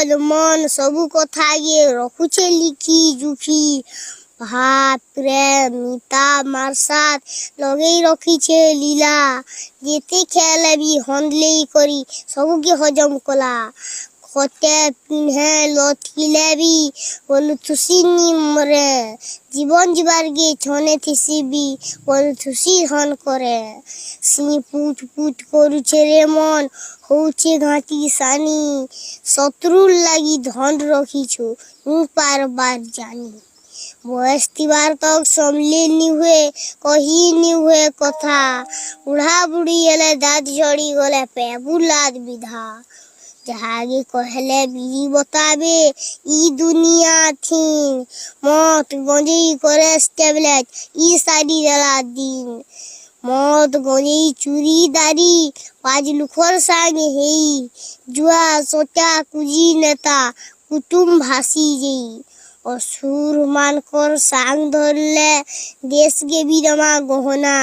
ভল মন সবু কথা গে রখুছে লিখি জুখি ভাত প্রেম মিতা মারসাত লগেই রখিছে লীলা যেতে খেলাবি হন্দলেই করি সবুকে হজম কলা খতে পিন্ধে লটকিলে বি বলু থুসি নিমরে জীবন জীবার গে ছনে থিসিবি বলু থুসি হন করে সি পুট পুট করুছে রে মন হউছে ঘাটি সানি শত্রুর লাগি ধন রখিছু মু পারবার জানি বয়স তিবার তক সমলে নি হুয়ে কহি নি হুয়ে কথা বুढ़ा बुढ़ी एले दाँत झड़ी गले पे बुलाद विधा जहागे कहले बीरी बताबे ई दुनिया थी मौत गंजई करे स्टेबलेट ई साड़ी दला दिन मौत गंजई चूरी दारी पाज लुखर संग हेई जुआ सोचा कुजी नेता कुटुम भासी जेई असुर मानकर सांग धरले देश के बिरमा गहना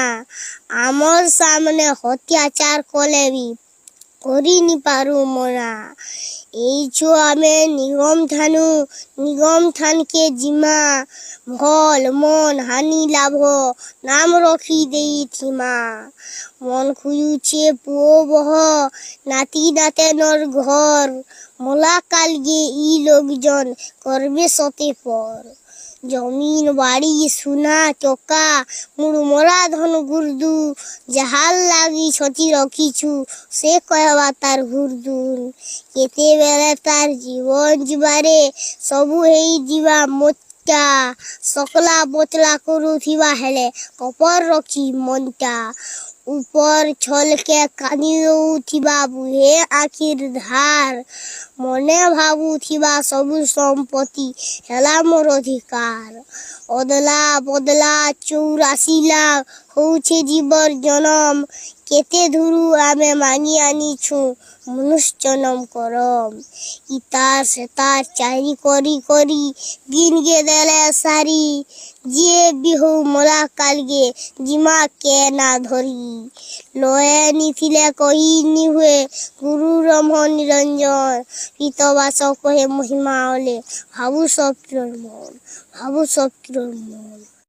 आमर सामने हत्याचार कले भी करी नी पारू मना এই চো আমি নিগম থান কে জিমা ভল মন হানি লাভ নাম রখি দেই থিমা মন খুঁজুছে পুও বহ নাতি নাতে নর ঘর মোলা কাল গে ই লোকজন করবে সতে পর জমিন বাড়ি সোনা চকা মুড় মরা ধন গুরদু যাহার লাগি ছচি রখিছু সে কহবা তার হুরদুন কেতেবেলে তার জীবন জীবারে সবু হেই ଯିବା মোটা সকলা বচলা করুথিবা হেলে কপর রখি মনটা উপর ছলকে কানিউথিবা বুহে আখির ধার মনে ভাবুথিবা সবু সম্পত্তি হেলা মোর অধিকার অদলা বদলা 84 লাখ হউছে জীবর জনম কেতে ধুরু আমি মাগি আনিছু মনুষ্য জনম করম ইতার সেতার চারি করি করি দিন গে দেলে সারি যে বিহু মোলা কালগে জিমা কে না ধরি লয়ে নিথিলে কহি নি হুয়ে গুরু রমহ নিরঞ্জন পিতবাস কহে মহিমা হলে ভাবু সব মন